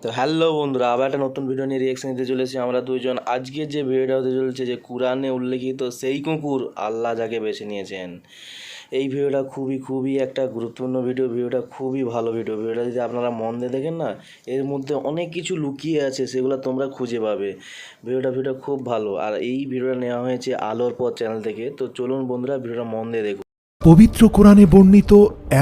তো হ্যালো বন্ধুরা, আবার একটা নতুন ভিডিও নিয়ে রিয়াকশন দিতে চলেছি আমরা দুইজন। আজকে যে ভিডিওটা হতে চলেছে যে কুরআনে উল্লেখিত সেই কুকুর আল্লাহ যাকে বেছে নিয়েছেন। এই ভিডিওটা খুবই একটা গুরুত্বপূর্ণ ভিডিওটা খুবই ভালো ভিডিওটা যদি আপনারা মন দিয়ে দেখেন না, এর মধ্যে অনেক কিছু লুকিয়ে আছে, সেগুলো তোমরা খুঁজে পাবে। ভিডিওটা খুব ভালো। আর এই ভিডিওটা নেওয়া হয়েছে আলোর পথ চ্যানেল থেকে। তো চলুন বন্ধুরা, ভিডিওটা মন দিয়ে দেখুন। পবিত্র কোরআনে বর্ণিত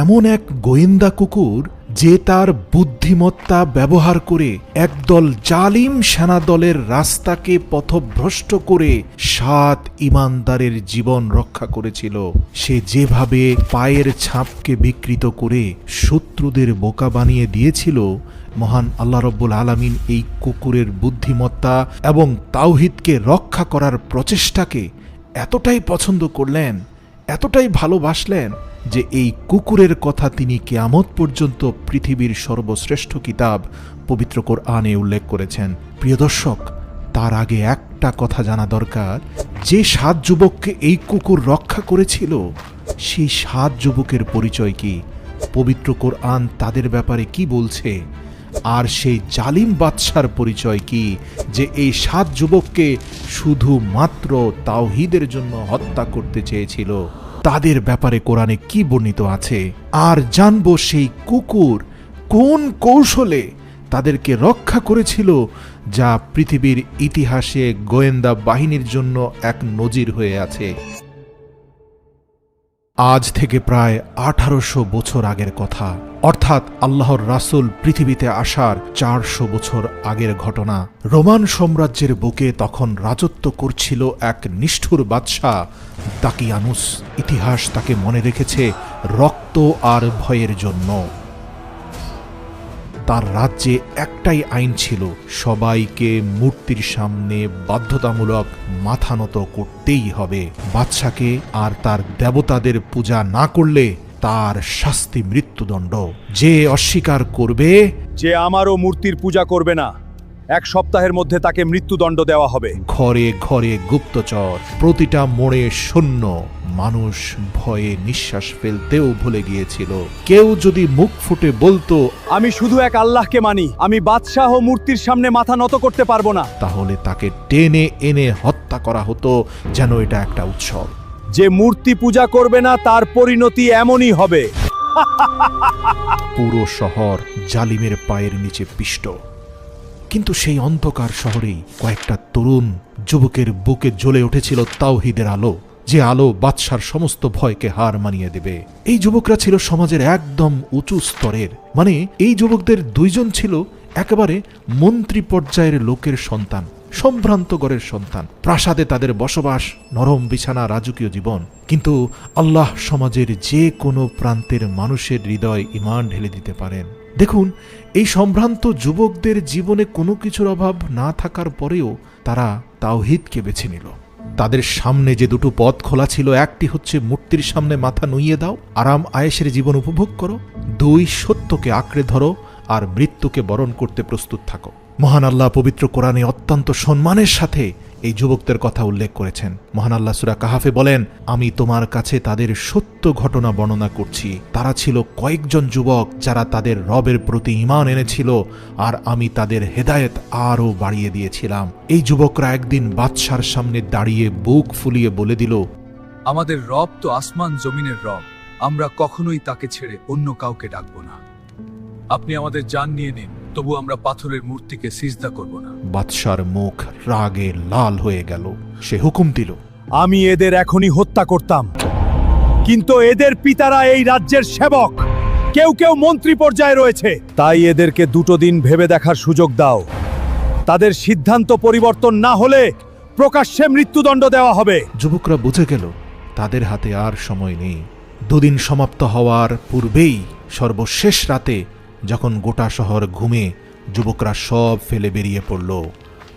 এমন এক গোয়েন্দা কুকুর যে তার বুদ্ধিমত্তা ব্যবহার করে একদল জালিম সেনাদলের রাস্তাকে পথভ্রষ্ট করে 7 ঈমানদারের জীবন রক্ষা করেছিল। সে যেভাবে পায়ের ছাপকে বিকৃত করে শত্রুদের বোকা বানিয়ে দিয়েছিল, মহান আল্লাহ রব্বুল আলামিন এই কুকুরের বুদ্ধিমত্তা এবং তাওহীদকে রক্ষা করার প্রচেষ্টাকে এতটাই পছন্দ করলেন, এতটাই ভালোবাসলেন যে এই কুকুরের কথা তিনি কিয়ামত পর্যন্ত পৃথিবীর সর্বশ্রেষ্ঠ কিতাব পবিত্র কোরআনে উল্লেখ করেছেন। প্রিয় দর্শক, তার আগে একটা কথা জানা দরকার, যে 7 যুবককে এই কুকুর রক্ষা করেছিল সেই 7 যুবকের পরিচয় কি, পবিত্র কোরআন তাদের ব্যাপারে কি বলছে, আর সেই জালিম বাদশার পরিচয় কি যে এই 7 যুবককে শুধুমাত্র তাওহীদের জন্য হত্যা করতে চেয়েছিল, তাদের ব্যাপারে কোরআনে কি বর্ণিত আছে। আর জানবো সেই কুকুর কোন কৌশলে তাদেরকে রক্ষা করেছিল, যা পৃথিবীর ইতিহাসে গোয়েন্দা বাহিনীর জন্য এক নজির হয়ে আছে। আজ থেকে প্রায় 1800 বছর আগের কথা, অর্থাৎ আল্লাহর রাসূল পৃথিবীতে আসার 400 বছর আগের ঘটনা। রোমান সাম্রাজ্যের বুকে তখন রাজত্ব করছিল এক নিষ্ঠুর বাদশাহ দাকিয়ানুস। ইতিহাস তাকে মনে রেখেছে রক্ত আর ভয়ের জন্য। তার রাজ্যে একটাই আইন ছিল, সবাইকে মূর্তির সামনে বাধ্যতামূলক মাথা নত করতেই হবে। বাদশাকে আর তার দেবতাদের পূজা না করলে তার শাস্তি মৃত্যুদণ্ড। যে অস্বীকার করবে, যে আমারও মূর্তির পূজা করবে না, 1 সপ্তাহের মধ্যে তাকে মৃত্যুদণ্ড দেওয়া হবে। ঘরে ঘরে গুপ্তচর, প্রতিটা মোড়ে সৈন্য। মানুষ ভয়ে নিঃশ্বাস ফেলতেও ভুলে গিয়েছিল। কেউ যদি মুখ ফুটে বলতো, আমি শুধু এক আল্লাহকে মানি, আমি বাদশাহ ও মূর্তির সামনে মাথা নত করতে পারবো না, তাহলে তাকে টেনে এনে হত্যা করা হতো যেন এটা একটা উৎসব। যে মূর্তি পূজা করবে না তার পরিণতি এমনই হবে। পুরো শহর জালিমের পায়ের নিচে পিষ্ট। কিন্তু সেই অন্ধকার শহরেই কয়েকটা তরুণ যুবকের বুকে জ্বলে উঠেছিল তাওহীদের আলো, যে আলো বাদশার সমস্ত ভয়কে হার মানিয়ে দেবে। এই যুবকরা ছিল সমাজের একদম উঁচু স্তরের, মানে এই যুবকদের 2 জন ছিল একেবারে মন্ত্রী পর্যায়ের লোকের সন্তান, সম্ভ্রান্ত ঘরের সন্তান। প্রাসাদে তাদের বসবাস, নরম বিছানা, রাজকীয় জীবন। কিন্তু আল্লাহ সমাজের যে কোনো প্রান্তের মানুষের হৃদয় ঈমান ঢেলে দিতে পারেন। দেখুন, এই সম্ভ্রান্ত যুবকদের জীবনে কোনো কিছুর অভাব না থাকার পরেও তারা তাওহীদকে বেছে নিল। তাদের সামনে যে 2টো পথ খোলা ছিল, একটি হচ্ছে মূর্তির সামনে মাথা নুইয়ে দাও, আরাম আয়েশের জীবন উপভোগ করো। 2, সত্যকে আঁকড়ে ধরো আর মৃত্যুকে বরণ করতে প্রস্তুত থাকো। মহান আল্লাহ পবিত্র কোরআনে অত্যন্ত সম্মানের সাথে এই যুবকদের কথা উল্লেখ করেছেন। মহান আল্লাহ সূরা কাহাফে বলেন, আমি তোমার কাছে তাদের সত্য ঘটনা বর্ণনা করছি। তারা ছিল কয়েকজন যুবক যারা তাদের রবের প্রতি ঈমান এনেছিল, আর আমি তাদের হেদায়েত আরও বাড়িয়ে দিয়েছিলাম। এই যুবকরা একদিন বাদশার সামনে দাঁড়িয়ে বুক ফুলিয়ে বলে দিল, আমাদের রব তো আসমান জমিনের রব, আমরা কখনোই তাকে ছেড়ে অন্য কাউকে ডাকবো না। আপনি আমাদের জান নিয়ে নিন, তবু আমরা পাথরের মূর্তিকে সিজদা করব না। বাদশার মুখ রাগে লাল হয়ে গেল। সে হুকুম দিল, আমি এদের এখনই হত্যা করতাম, কিন্তু এদের পিতারা এই রাজ্যের সেবক, কেউ কেউ মন্ত্রী পর্যায়ে রয়েছে, তাই এদেরকে 2 দিন ভেবে দেখার সুযোগ দাও। তাদের সিদ্ধান্ত পরিবর্তন না হলে প্রকাশ্যে মৃত্যুদণ্ড দেওয়া হবে। যুবকরা বুঝে গেল তাদের হাতে আর সময় নেই। 2 দিন সমাপ্ত হওয়ার পূর্বেই সর্বশেষ রাতে, যখন গোটা শহর ঘুমে, যুবকরা সব ফেলে বেরিয়ে পড়ল।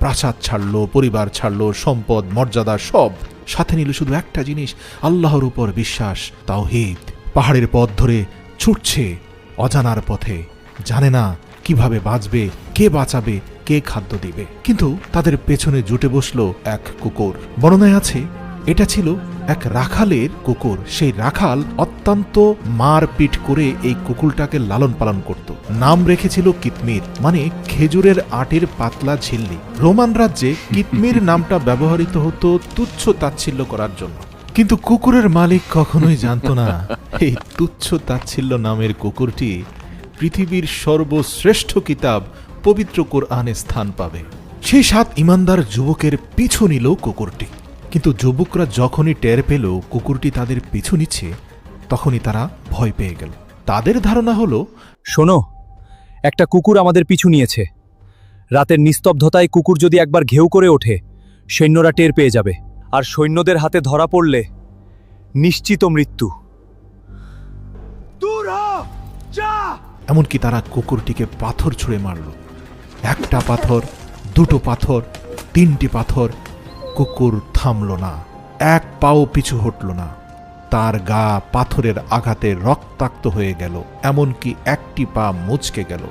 প্রাসাদ ছাড়ল, পরিবার ছাড়ল, সম্পদ মর্যাদা সব সাথে নিল, শুধু একটা জিনিস, আল্লাহর উপর বিশ্বাস, তাওহীদ। পাহাড়ের পথ ধরে ছুটছে অজানার পথে, জানে না কিভাবে বাঁচবে, কে বাঁচাবে, কে খাদ্য দিবে। কিন্তু তাদের পেছনে জুটে বসল এক কুকুর। বর্ণনায় আছে এটা ছিল এক রাখালের কুকুর। সেই রাখাল অত্যন্ত মারপিট করে এই কুকুরটাকে লালন পালন করত। নাম রেখেছিল কিতমির, মানে খেজুরের আটের পাতলা ঝিল্লি। রোমান রাজ্যে কিতমির নামটা ব্যবহৃত হতো তুচ্ছ তাচ্ছিল্য করার জন্য, কিন্তু কুকুরের মালিক কখনোই জানত না এই তুচ্ছ তাচ্ছিল্য নামের কুকুরটি পৃথিবীর সর্বশ্রেষ্ঠ কিতাব পবিত্র কোরআনে স্থান পাবে। সেই 7 ইমানদার যুবকের পিছু নিল কুকুরটি, কিন্তু যুবকরা যখনই টের পেল কুকুরটি তাদের পিছু নিচ্ছে, তখনই তারা ভয় পেয়ে গেল। তাদের ধারণা হলো, শোনো, একটা কুকুর আমাদের পিছু নিয়েছে। রাতের নিস্তব্ধতায় কুকুর যদি একবার ঘেউ করে ওঠে, সৈন্যরা টের পেয়ে যাবে, আর সৈন্যদের হাতে ধরা পড়লে নিশ্চিত মৃত্যু। এমনকি তারা কুকুরটিকে পাথর ছুঁড়ে মারল। একটা পাথর, দুটো পাথর, 3টি পাথর। কুকুর থামল না, এক পাও পিছু হটল না। তার গা পাথরের আঘাতে রক্তাক্ত হয়ে গেল, এমনকি একটি পা মুচকে গেল।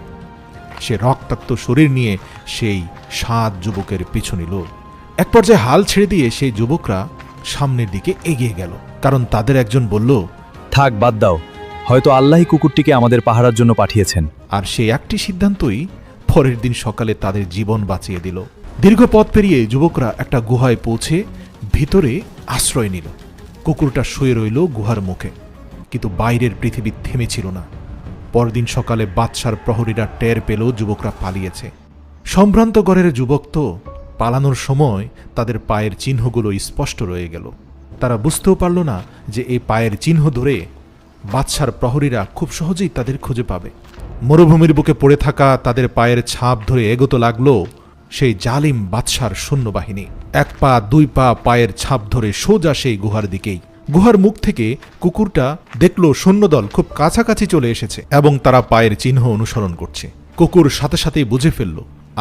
সে রক্তাক্ত শরীর নিয়ে সেই 7 যুবকের পিছু নিল। এক পর্যায়ে হাল ছেড়ে দিয়ে সেই যুবকরা সামনের দিকে এগিয়ে গেল, কারণ তাদের একজন বলল, থাক, বাদ দাও, হয়তো আল্লাহই কুকুরটিকে আমাদের পাহারার জন্য পাঠিয়েছেন। আর সেই একটি সিদ্ধান্তই পরের দিন সকালে তাদের জীবন বাঁচিয়ে দিল। দীর্ঘ পথ পেরিয়ে যুবকরা একটা গুহায় পৌঁছে ভিতরে আশ্রয় নিল। কুকুরটা শুয়ে রইল গুহার মুখে, কিন্তু বাইরের পৃথিবী থেমেছিল না। পরদিন সকালে বাদশার প্রহরীরা টের পেল যুবকরা পালিয়েছে। সম্ভ্রান্ত গড়ের যুবক তো, পালানোর সময় তাদের পায়ের চিহ্নগুলো স্পষ্ট রয়ে গেল। তারা বুঝতেও পারল না যে এই পায়ের চিহ্ন ধরে বাদশার প্রহরীরা খুব সহজেই তাদের খুঁজে পাবে। মরুভূমির বুকে পড়ে থাকা তাদের পায়ের ছাপ ধরে এগোতে লাগলো সেই জালিম বাদশার সৈন্যবাহিনী। 1 পা 2 পা পায়ের ছাপ ধরে সোজা সেই গুহার দিকেই। গুহার মুখ থেকে কুকুরটা দেখল সৈন্যদল খুব কাছাকাছি চলে এসেছে এবং তারা পায়ের চিহ্ন অনুসরণ করছে। কুকুর সাথে সাথেই বুঝে ফেলল,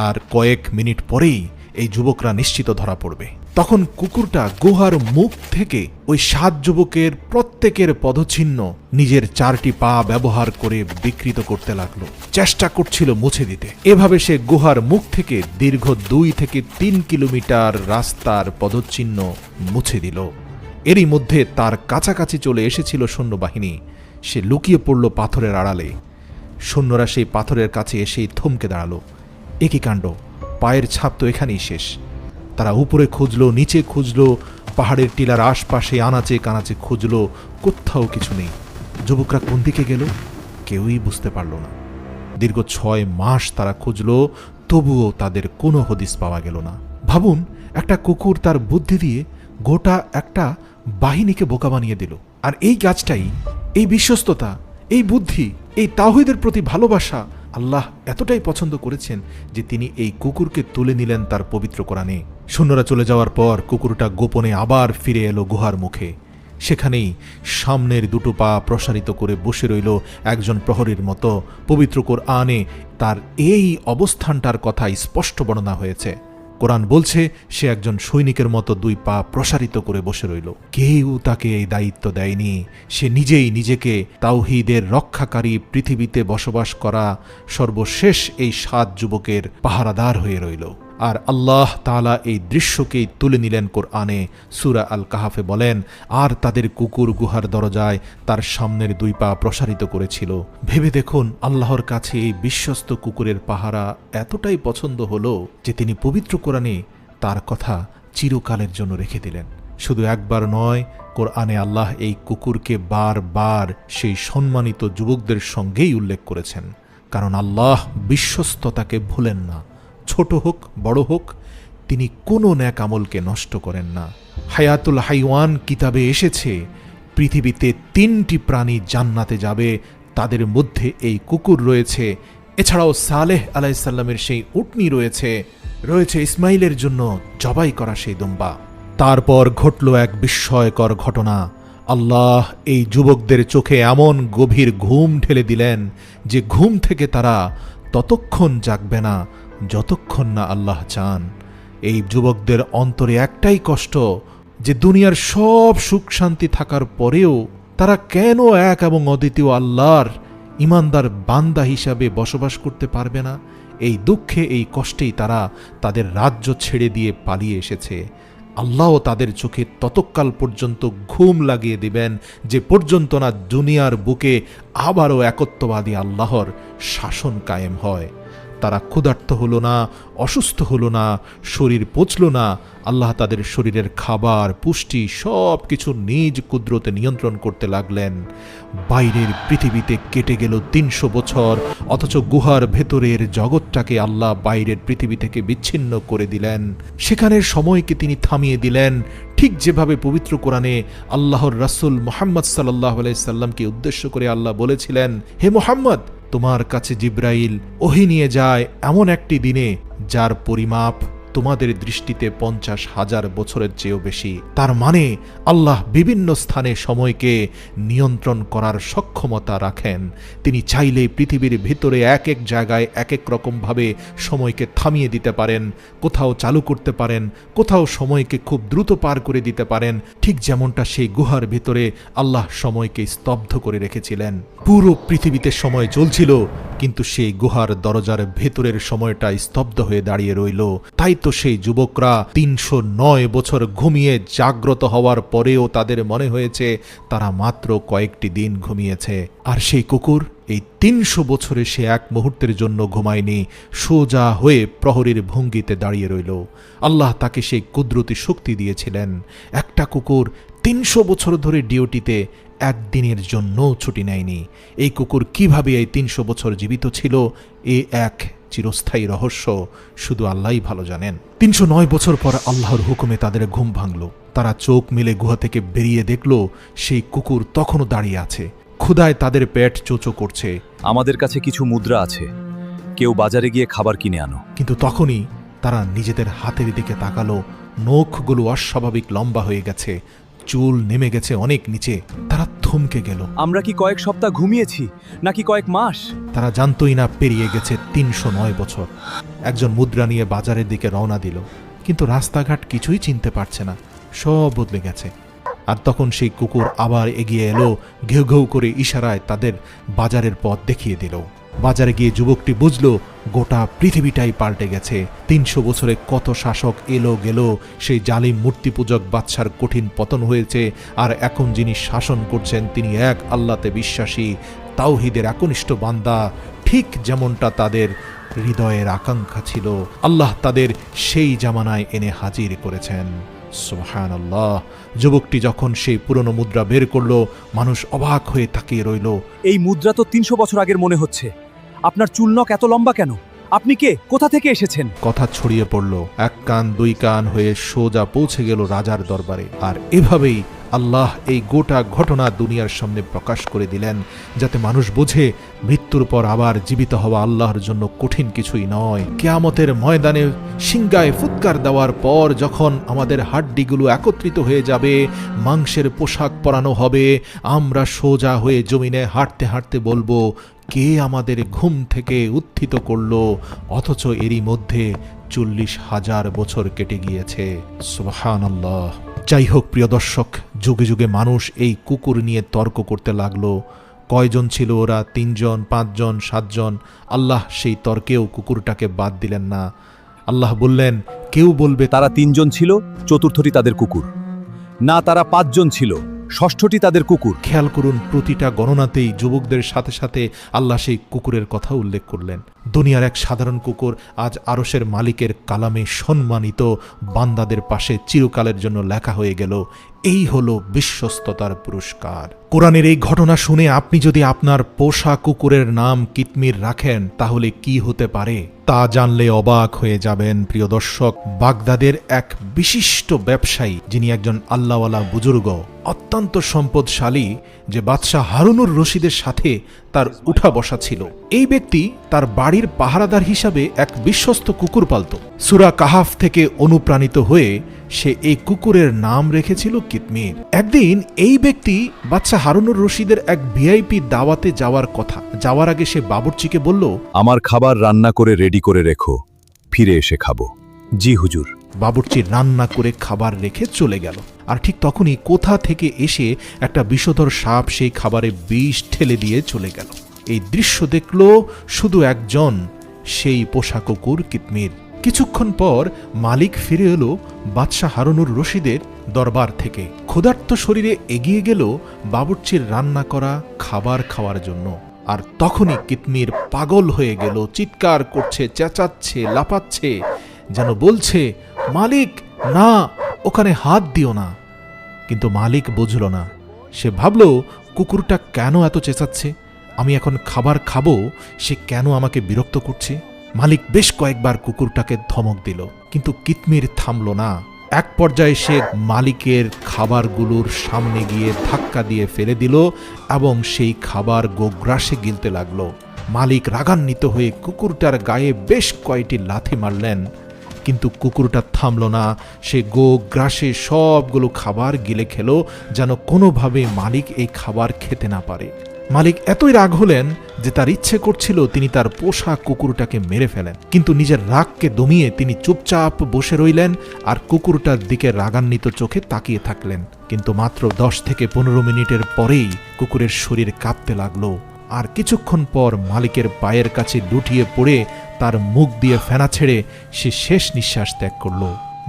আর কয়েক মিনিট পরেই এই যুবকরা নিশ্চিত ধরা পড়বে। তখন কুকুরটা গুহার মুখ থেকে ওই 7 যুবকের প্রত্যেকের পদচিহ্ন নিজের 4টি পা ব্যবহার করে বিকৃত করতে লাগলো, চেষ্টা করছিল মুছে দিতে। এভাবে সে গুহার মুখ থেকে দীর্ঘ 2 থেকে 3 কিলোমিটার রাস্তার পদচিহ্ন মুছে দিল। এরই মধ্যে তার কাছাকাছি চলে এসেছিল সৈন্যবাহিনী। সে লুকিয়ে পড়ল পাথরের আড়ালে। সৈন্যরা সেই পাথরের কাছে এসেই থমকে দাঁড়ালো। একই কাণ্ড, পায়ের ছাপ তো এখানেই শেষ। তারা উপরে খুঁজলো, নিচে খুঁজলো, পাহাড়ের টিলার আশপাশে আনাচে কানাচে খুঁজলো, কোথাও কিছু নেই। যুবকরা কোন দিকে গেল কেউই বুঝতে পারল না। দীর্ঘ 6 মাস তারা খুঁজলো, তবুও তাদের কোনো হদিস পাওয়া গেল না। ভাবুন, একটা কুকুর তার বুদ্ধি দিয়ে গোটা একটা বাহিনীকে বোকা বানিয়ে দিল। আর এই কাজটাই, এই বিশ্বস্ততা, এই বুদ্ধি, এই তাওহীদের প্রতি ভালোবাসা আল্লাহ এতটাই পছন্দ করেছেন যে তিনি এই কুকুরকে তুলে নিলেন তার পবিত্র কোরআনে। সৈন্যরা চলে যাওয়ার পর কুকুরটা গোপনে আবার ফিরে এলো গুহার মুখে। সেখানেই সামনের 2 পা প্রসারিত করে বসে রইল একজন প্রহরীর মতো। পবিত্র কোরআনে তার এই অবস্থানটার কথা স্পষ্ট বর্ণনা হয়েছে। কোরআন বলছে সে একজন সৈনিকের মতো 2 পা প্রসারিত করে বসে রইল। কেউ তাকে এই দায়িত্ব দেয়নি। সে নিজেই নিজেকে তাওহীদের রক্ষাকারী, পৃথিবীতে বসবাস করা সর্বশেষ এই 7 যুবকের পাহারাদার হয়ে রইল। আর আল্লাহ তাআলা এই দৃশ্যকেই তুলে নিলেন কোরআনে। সূরা আল কাহাফে বলেন, আর তাদের কুকুর গুহার দরজায় তার সামনের 2 পা প্রসারিত করেছিল। ভেবে দেখুন, আল্লাহর কাছে এই বিশ্বস্ত কুকুরের পাহারা এতটাই পছন্দ হলো যে তিনি পবিত্র কোরআনে তার কথা চিরকালের জন্য রেখে দিলেন। শুধু একবার নয়, কোরআনে আল্লাহ এই কুকুরকে বারবার সেই সম্মানিত যুবকদের সঙ্গেই উল্লেখ করেছেন, কারণ আল্লাহ বিশ্বস্ততাকে ভুলেন না। ছোট হোক বড় হোক, তিনি কোনো ন্যাক আমলকে নষ্ট করেন না। হায়াতুল হাইওয়ান কিতাবে এসেছে পৃথিবীতে 3টি প্রাণী জান্নাতে যাবে, তাদের মধ্যে এই কুকুর রয়েছে। এছাড়াও সালেহ আলাইহিসসালামের সেই উটনি রয়েছে, রয়েছে ইসমাইলের জন্য জবাই করা সেই দুম্বা। তারপর ঘটল এক বিস্ময়কর ঘটনা। আল্লাহ এই যুবকদের চোখে এমন গভীর ঘুম ঢেলে দিলেন যে ঘুম থেকে তারা ততক্ষণ জাগবে না যতক্ষণ না আল্লাহ চান। এই যুবকদের অন্তরে একটাই কষ্ট যে দুনিয়ার সব সুখ শান্তি থাকার পরেও তারা কেন এক এবং অদ্বিতীয় আল্লাহর ইমানদার বান্দা হিসাবে বসবাস করতে পারবে না। এই দুঃখে, এই কষ্টেই তারা তাদের রাজ্য ছেড়ে দিয়ে পালিয়ে এসেছে। আল্লাহও তাদের চোখে ততকাল পর্যন্ত ঘুম লাগিয়ে দিবেন যে পর্যন্ত না দুনিয়ার বুকে আবারও একত্ববাদী আল্লাহর শাসন কায়েম হয়। তারা ক্ষুধার্ত হলো না, অসুস্থ হলো না, শরীর পচল না। আল্লাহ তাদের শরীরের খাবার, পুষ্টি সব কিছু নিজ কুদরতে নিয়ন্ত্রণ করতে লাগলেন। বাইরের পৃথিবীতে কেটে গেল ৩০০ বছর, অথচ গুহার ভেতরের জগৎটাকে আল্লাহ বাইরের পৃথিবী থেকে বিচ্ছিন্ন করে দিলেন। সেখানের সময়কে তিনি থামিয়ে দিলেন, ঠিক যেভাবে পবিত্র কোরআনে আল্লাহর রাসূল মুহাম্মদ সাল্লাল্লাহু আলাইহি সাল্লামকে উদ্দেশ্য করে আল্লাহ বলেছিলেন, হে মুহাম্মদ, তোমার কাছে জিব্রাইল ওহী নিয়ে যায় এমন একটি দিনে যার পরিমাপ তোমাদের দৃষ্টিতে ৫০,০০০ বছরের চেয়েও বেশি। তার মানে আল্লাহ বিভিন্ন স্থানে সময়কে নিয়ন্ত্রণ করার সক্ষমতা রাখেন। তিনি চাইলে পৃথিবীর ভিতরে এক এক জায়গায় এক এক রকমভাবে সময়কে থামিয়ে দিতে পারেন, কোথাও চালু করতে পারেন, কোথাও সময়কে খুব দ্রুত পার করে দিতে পারেন, ঠিক যেমনটা সেই গুহার ভিতরে আল্লাহ সময়কে স্তব্ধ করে রেখেছিলেন। পুরো পৃথিবীতে সময় চলছিল, কিন্তু সেই গুহার দরজার ভেতরের সময়টা স্তব্ধ হয়ে দাঁড়িয়ে রইল। তাই তো সেই যুবকরা ৩০৯ বছর ঘুমিয়ে জাগ্রত হওয়ার পরেও তাদের মনে হয়েছে তারা মাত্র কয়েকটি দিন ঘুমিয়েছে। আর সেই কুকুর এই ৩০০ বছরে সে এক মুহূর্তের জন্য ঘুমায়নি, সোজা হয়ে প্রহরীর ভঙ্গিতে দাঁড়িয়ে রইল। আল্লাহ তাকে সেই কুদরতি শক্তি দিয়েছিলেন। একটা কুকুর ৩০০ বছর ধরে ডিউটিতে একদিনের জন্য ছুটি নেয়নি। এই কুকুর কিভাবে এই ৩০০ বছর জীবিত ছিল, এ এক চিরস্থায়ী রহস্য, শুধু আল্লাহই ভালো জানেন। ৩০৯ বছর পর আল্লাহর হুকুমে তাদের ঘুম ভাঙল। তারা চোখ মেলে গুহা থেকে বেরিয়ে দেখল সেই কুকুর তখনও দাঁড়িয়ে আছে। ক্ষুধায় তাদের পেট চোচো করছে। আমাদের কাছে কিছু মুদ্রা আছে, কেউ বাজারে গিয়ে খাবার কিনে আনো। কিন্তু তখনই তারা নিজেদের হাতের দিকে তাকালো। নখগুলো অস্বাভাবিক লম্বা হয়ে গেছে, চুল নেমে গেছে অনেক নিচে। তারা থমকে গেল। আমরা কি কয়েক সপ্তাহ ঘুমিয়েছি নাকি কয়েক মাস? তারা জানতই না পেরিয়ে গেছে ৩০৯ বছর। একজন মুদ্রা নিয়ে বাজারের দিকে রওনা দিল, কিন্তু রাস্তাঘাট কিছুই চিনতে পারছে না, সব বদলে গেছে। আর তখন সেই কুকুর আবার এগিয়ে এলো, ঘেউ ঘেউ করে ইশারায় তাদের বাজারের পথ দেখিয়ে দিল। বাজারে গিয়ে যুবকটি বুঝল গোটা পৃথিবীটাই পাল্টে গেছে। ৩০০ বছরে কত শাসক এলো গেল, সেই জালিম মূর্তি পূজক বাদশার কঠিন পতন হয়েছে। আর এখন যিনি শাসন করছেন তিনি এক আল্লাহতে বিশ্বাসী তাওহীদের একনিষ্ঠ বান্দা, ঠিক যেমনটা তাদের হৃদয়ের আকাঙ্ক্ষা ছিল। আল্লাহ তাদের সেই জামানায় এনে হাজির করেছেন। সুবহানাল্লাহ। যুবকটি যখন সেই পুরনো মুদ্রা বের করলো, মানুষ অবাক হয়ে তাকিয়ে রইল। এই মুদ্রা তো ৩০০ বছর আগের মনে হচ্ছে। আপনার চুলনক এত লম্বা কেন? আপনি কে? কোথা থেকে এসেছেন? কথা ছড়িয়ে পড়ল, এক কান দুই কান হয়ে সোজা পৌঁছে গেল রাজার দরবারে। আর এভাবেই আল্লাহ এই গোটা ঘটনা দুনিয়ার সামনে প্রকাশ করে দিলেন, যাতে মানুষ বোঝে মৃত্যুর পর আবার জীবিত হওয়া আল্লাহর জন্য কঠিন কিছুই নয়। কিয়ামতের ময়দানে সিংগায় ফুৎকার দেওয়ার পর যখন আমাদের হাড্ডিগুলো একত্রিত হয়ে যাবে, মাংসের পোশাক পরানো হবে, আমরা সোজা হয়ে জমিনে হাঁটতে হাঁটতে বলবো, কে আমাদের ঘুম থেকে উত্থিত করলো, অথচ এরই মধ্যে ৪০,০০০ বছর কেটে গিয়েছে। সুবহানাল্লাহ। যাই হোক প্রিয় দর্শক, যুগে যুগে মানুষ এই কুকুর নিয়ে তর্ক করতে লাগলো। কয়জন ছিল ওরা? ৩ জন, ৫ জন, ৭ জন? আল্লাহ সেই তর্কেও কুকুরটাকে বাদ দিলেন না। আল্লাহ বললেন, কেউ বলবে তারা ৩ জন ছিল, চতুর্থটি তাদের কুকুর। না, তারা ৫ জন ছিল, ষষ্ঠটি তাদের কুকুর। খেয়াল করুন, প্রতিটা গণনাতেই যুবকদের সাথে সাথে আল্লাহ সেই কুকুরের কথা উল্লেখ করলেন। দুনিয়ার এক সাধারণ কুকুর আজ আরশের মালিকের কালামে সম্মানিত বান্দাদের পাশে চিরকালের জন্য লেখা হয়ে গেল। এই হলো বিশ্বস্ততার পুরস্কার। কোরআনের এই ঘটনা শুনে আপনি যদি আপনার পোষা কুকুরের নাম কিতমির রাখেন, তাহলে কি হতে পারে তা জানলে অবাক হয়ে যাবেন। প্রিয় দর্শক, বাগদাদের এক বিশিষ্ট ব্যবসায়ী, যিনি একজন আল্লাহওয়ালা বুজুর্গ, অত্যন্ত সম্পদশালী, যে বাদশাহ হারুনুর রশিদের সাথে তার উঠা বসা ছিল, এই ব্যক্তি তার বাড়ির পাহারাদার হিসাবে এক বিশ্বস্ত কুকুর পালত। সূরা কাহাফ থেকে অনুপ্রাণিত হয়ে সে এই কুকুরের নাম রেখেছিল কিতমির। একদিন এই ব্যক্তি বাদশাহ হারুনুর রশিদের এক ভিআইপি দাওয়াতে যাওয়ার কথা। যাওয়ার আগে সে বাবুর্চিকে বলল, আমার খাবার রান্না করে রেডি করে রেখো, ফিরে এসে খাবো। জি হুজুর। বাবুর্চি রান্না করে খাবার রেখে চলে গেল। আর ঠিক তখনই কোথা থেকে এসে একটা বিষধর সাপ সেই খাবারে বিষ ঠেলে দিয়ে চলে গেল। এই দৃশ্য দেখল শুধু একজন, সেই পোষা কুকুর কিতমির। কিছুক্ষণ পর মালিক ফিরে এলো বাদশাহ হারুনুর রশিদের দরবার থেকে। ক্ষুধার্ত শরীরে এগিয়ে গেল বাবুর্চির রান্না করা খাবার খাওয়ার জন্য। আর তখনই কিতমির পাগল হয়ে গেল, চিৎকার করছে, চেঁচাচ্ছে, লাফাচ্ছে, যেন বলছে, মালিক না, ওখানে হাত দিও না। কিন্তু মালিক বুঝল না। সে ভাবল, কুকুরটা কেন এত চেঁচাচ্ছে? আমি এখন খাবার খাবো, সে কেন আমাকে বিরক্ত করছে? মালিক বেশ কয়েকবার কুকুরটাকে ধমক দিল, কিন্তু কিতমির থামল না। এক পর্যায়ে সে মালিকের খাবারগুলোর সামনে গিয়ে ধাক্কা দিয়ে ফেলে দিল এবং সেই খাবার গোগ্রাসে গিলতে লাগল। মালিক রাগান্বিত হয়ে কুকুরটার গায়ে বেশ কয়েকটি লাথি মারলেন, কিন্তু কুকুরটা থামল না। সে গোগ্রাসে সবগুলো খাবার গিলে খেল, যেন কোনোভাবে মালিক এই খাবার খেতে না পারে। মালিক এতই রাগ হলেন যে তার ইচ্ছে করছিল তিনি তার পোষা কুকুরটাকে মেরে ফেলেন, কিন্তু নিজের রাগকে দমিয়ে তিনি চুপচাপ বসে রইলেন আর কুকুরটার দিকে রাগান্বিত চোখে তাকিয়ে থাকলেন। কিন্তু মাত্র 10 থেকে 15 মিনিটের পরেই কুকুরের শরীর কাঁপতে লাগলো, আর কিছুক্ষণ পর মালিকের পায়ের কাছে লুটিয়ে পড়ে তার মুখ দিয়ে ফেনা ছেড়ে সে শেষ নিঃশ্বাস ত্যাগ করল।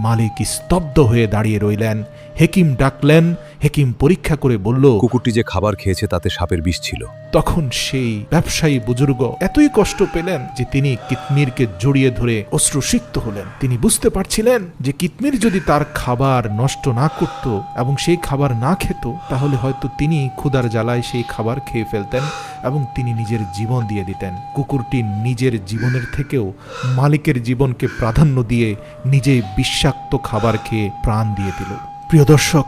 মালিক স্তব্ধ হয়ে দাঁড়িয়ে রইলেন। হেকিম ডাকলেন। হেকিম পরীক্ষা করে বলল, কুকুরটি যে খাবার খেয়েছে তাতে সাপের বিষ ছিল। তখন সেই ব্যবসায়ী বুজুর্গ এতই কষ্ট পেলেন যে তিনি কিতমিরকে জড়িয়ে ধরে অশ্রুসিক্ত হলেন। তিনি বুঝতে পারছিলেন যে কিতমির যদি তার খাবার নষ্ট না করত এবং সেই খাবার না খেত, তাহলে হয়তো তিনি ক্ষুধার জ্বালায় সেই খাবার খেয়ে ফেলতেন এবং তিনি নিজের জীবন দিয়ে দিতেন। কুকুরটি নিজের জীবনের থেকেও মালিকের জীবনকে প্রাধান্য দিয়ে নিজেই বিষাক্ত খাবার খেয়ে প্রাণ দিয়ে দিল। প্রিয় দর্শক,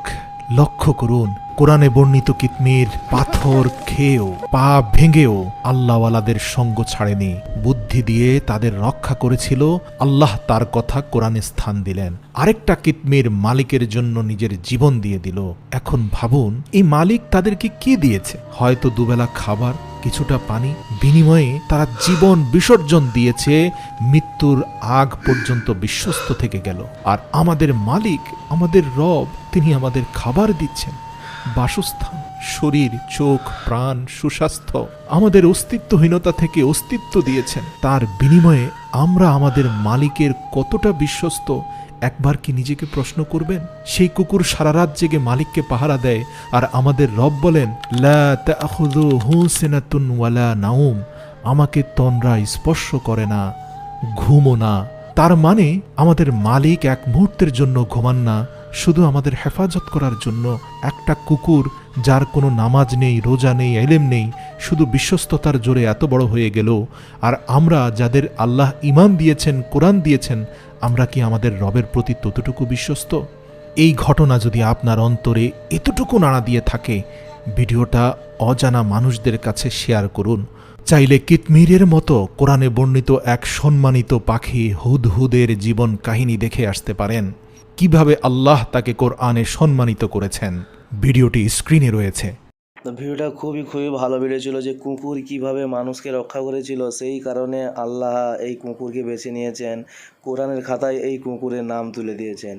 লক্ষ্য করুন, কোরআনে বর্ণিত কিতমির পাথর খেয়েও, পা ভেঙেও আল্লাহওয়ালাদের সঙ্গ ছাড়েনি। বুদ্ধি দিয়ে তাদের রক্ষা করেছিল। আল্লাহ তার কথা কোরআনে স্থান দিলেন। আরেকটা কিতমির মালিকের জন্য নিজের জীবন দিয়ে দিল। এখন ভাবুন, এই মালিক তাদেরকে কি দিয়েছে? হয়তো দুবেলা খাবার, কিছুটা পানি, বিনিময়ে তারা জীবন বিসর্জন দিয়েছে, মৃত্যুর আগ পর্যন্ত বিশ্বস্ত থেকে গেল। আর আমাদের মালিক, আমাদের রব, তিনি আমাদের খাবার দিচ্ছেন, বাসস্থান, শরীর, চোখ, প্রাণ, সুস্বাস্থ্য, আমাদের অস্তিত্বহীনতা থেকে অস্তিত্ব দিয়েছেন। তার বিনিময়ে আমরা আমাদের মালিকের কতটা বিশ্বস্ত, একবার কি নিজেকে প্রশ্ন করবেন? সেই কুকুর সারা রাত জেগে মালিককে পাহারা দেয়, আর আমাদের রব বলেন, লা তাখুযুহু সিনাতুন ওয়ালা নাউম, আমাকে তন্দ্রা স্পর্শ করে না, ঘুমও না। তার মানে আমাদের মালিক এক মুহূর্তের জন্য ঘুমান না, শুধু আমাদের হেফাজত করার জন্য। একটা কুকুর যার কোনো নামাজ নেই, রোজা নেই, ইলম নেই, শুধু বিশ্বস্ততার জোরে এত বড় হয়ে গেল। আর আমরা যাদের আল্লাহ ঈমান দিয়েছেন, কোরআন দিয়েছেন, আমরা কি আমাদের রবের প্রতি ততটুকু বিশ্বস্ত? এই ঘটনা যদি আপনার অন্তরে এতটুকু নাড়া দিয়ে থাকে, ভিডিওটা অজানা মানুষদের কাছে শেয়ার করুন। চাইলে কিতমিরের মতো কোরআনে বর্ণিত এক সম্মানিত পাখি হুদহুদের জীবন কাহিনী দেখে আসতে পারেন, কিভাবে আল্লাহ তাকে কোরআনে সম্মানিত করেছেন। ভিডিওটি স্ক্রিনে রয়েছে। তো ভিডিওটা খুবই ভালো ভিডিও ছিল, যে কুকুর কিভাবে মানুষকে রক্ষা করেছিল, সেই কারণে আল্লাহ এই কুকুরকে বেছে নিয়েছেন, কোরআনের খাতায় এই কুকুরের নাম তুলে দিয়েছেন।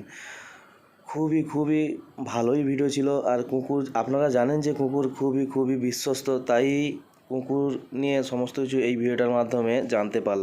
খুবই ভালোই ভিডিও ছিল। আর কুকুর, আপনারা জানেন যে কুকুর খুবই বিশ্বস্ত, তাই কুকুর নিয়ে সমস্ত কিছু এই ভিডিওটার মাধ্যমে জানতে পারলাম।